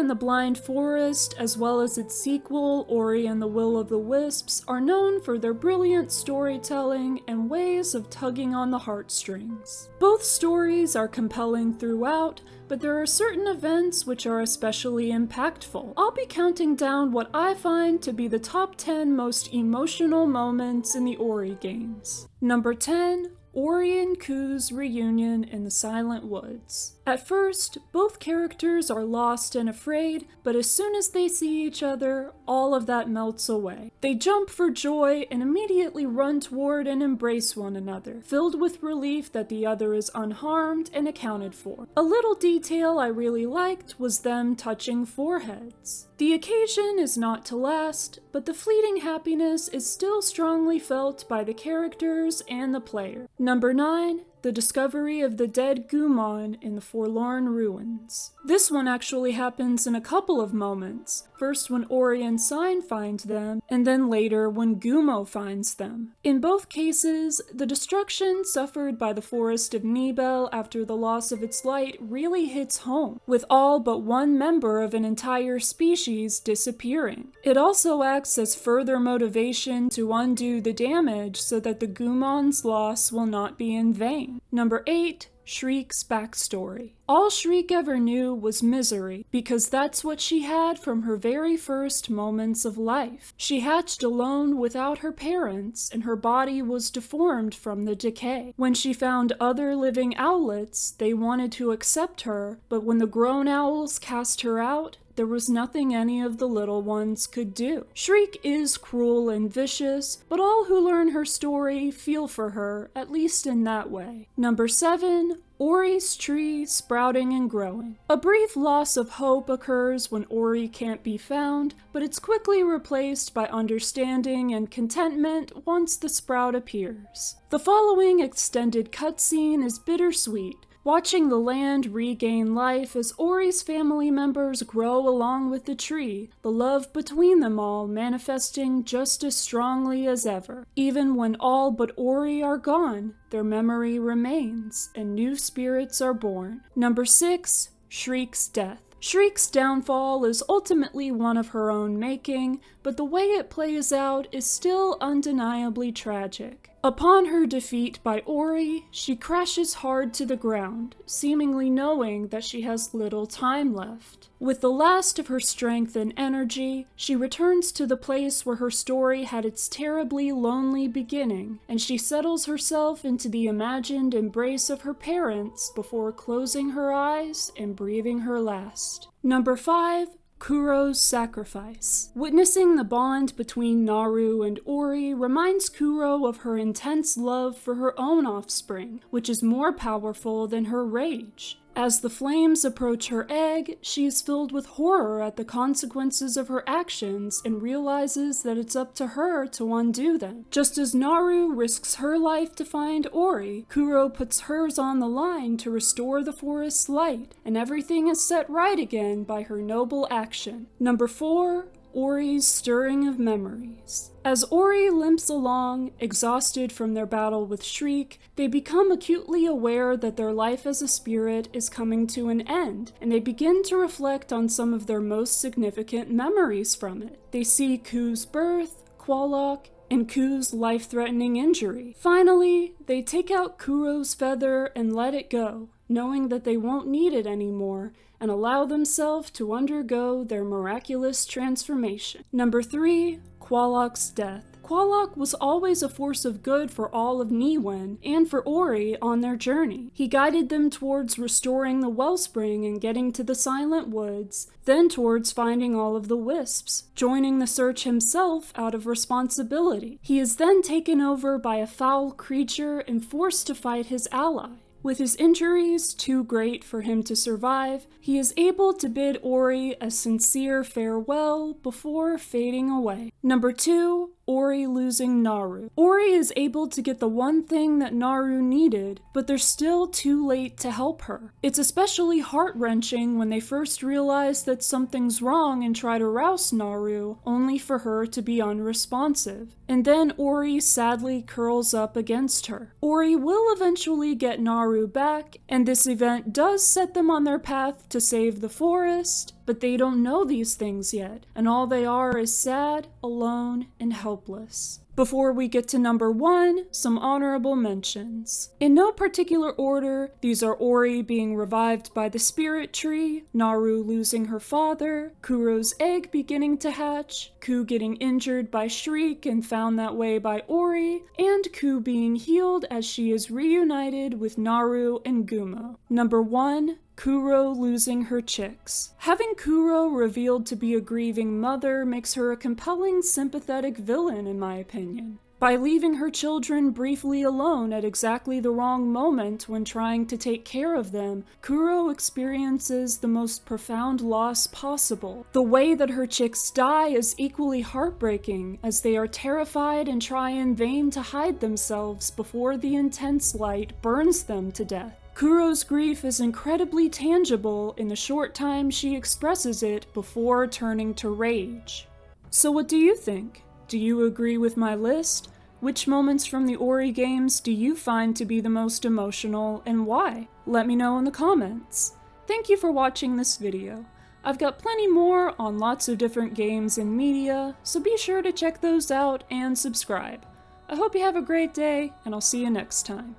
and the Blind Forest, as well as its sequel, Ori and the Will of the Wisps, are known for their brilliant storytelling and ways of tugging on the heartstrings. Both stories are compelling throughout, but there are certain events which are especially impactful. I'll be counting down what I find to be the top 10 most emotional moments in the Ori games. Number 10. Ori and Ku's reunion in the Silent Woods. At first, both characters are lost and afraid, but as soon as they see each other, all of that melts away. They jump for joy and immediately run toward and embrace one another, filled with relief that the other is unharmed and accounted for. A little detail I really liked was them touching foreheads. The occasion is not to last, but the fleeting happiness is still strongly felt by the characters and the player. Number 9. The discovery of the dead Gumon in the Forlorn Ruins. This one actually happens in a couple of moments. First when Ori and Sign find them, and then later when Gumo finds them. In both cases, the destruction suffered by the Forest of Nibel after the loss of its light really hits home, with all but one member of an entire species disappearing. It also acts as further motivation to undo the damage so that the Gumon's loss will not be in vain. Number 8. Shriek's backstory. All Shriek ever knew was misery, because that's what she had from her very first moments of life. She hatched alone without her parents, and her body was deformed from the decay. When she found other living owlets, they wanted to accept her, but when the grown owls cast her out, there was nothing any of the little ones could do. Shriek is cruel and vicious, but all who learn her story feel for her, at least in that way. Number 7. Ori's tree sprouting and growing. A brief loss of hope occurs when Ori can't be found, but it's quickly replaced by understanding and contentment once the sprout appears. The following extended cutscene is bittersweet, watching the land regain life as Ori's family members grow along with the tree, the love between them all manifesting just as strongly as ever. Even when all but Ori are gone, their memory remains, and new spirits are born. Number 6. Shriek's death. Shriek's downfall is ultimately one of her own making, but the way it plays out is still undeniably tragic. Upon her defeat by Ori, she crashes hard to the ground, seemingly knowing that she has little time left. With the last of her strength and energy, she returns to the place where her story had its terribly lonely beginning, and she settles herself into the imagined embrace of her parents before closing her eyes and breathing her last. Number 5. Kuro's sacrifice. Witnessing the bond between Naru and Ori reminds Kuro of her intense love for her own offspring, which is more powerful than her rage. As the flames approach her egg, she is filled with horror at the consequences of her actions and realizes that it's up to her to undo them. Just as Naru risks her life to find Ori, Kuro puts hers on the line to restore the forest's light, and everything is set right again by her noble action. Number 4. Ori's stirring of memories. As Ori limps along, exhausted from their battle with Shriek, they become acutely aware that their life as a spirit is coming to an end, and they begin to reflect on some of their most significant memories from it. They see Ku's birth, Qualock, and Ku's life-threatening injury. Finally, they take out Kuro's feather and let it go, knowing that they won't need it anymore, and allow themselves to undergo their miraculous transformation. Number 3. Qualock's death. Qualock was always a force of good for all of Niwen, and for Ori on their journey. He guided them towards restoring the wellspring and getting to the Silent Woods, then towards finding all of the Wisps, joining the search himself out of responsibility. He is then taken over by a foul creature and forced to fight his ally. With his injuries too great for him to survive, he is able to bid Ori a sincere farewell before fading away. Number 2. Ori losing Naru. Ori is able to get the one thing that Naru needed, but they're still too late to help her. It's especially heart-wrenching when they first realize that something's wrong and try to rouse Naru, only for her to be unresponsive. And then Ori sadly curls up against her. Ori will eventually get Naru back, and this event does set them on their path to save the forest, But they don't know these things yet, and all they are is sad, alone, and helpless. Before we get to number 1, some honorable mentions. In no particular order, these are Ori being revived by the spirit tree, Naru losing her father, Kuro's egg beginning to hatch, Ku getting injured by Shriek and found that way by Ori, and Ku being healed as she is reunited with Naru and Gumo. Number 1, Kuro losing her chicks. Having Kuro revealed to be a grieving mother makes her a compelling, sympathetic villain, in my opinion. By leaving her children briefly alone at exactly the wrong moment when trying to take care of them, Kuro experiences the most profound loss possible. The way that her chicks die is equally heartbreaking, as they are terrified and try in vain to hide themselves before the intense light burns them to death. Kuro's grief is incredibly tangible in the short time she expresses it before turning to rage. So what do you think? Do you agree with my list? Which moments from the Ori games do you find to be the most emotional, and why? Let me know in the comments. Thank you for watching this video. I've got plenty more on lots of different games and media, so be sure to check those out and subscribe. I hope you have a great day, and I'll see you next time.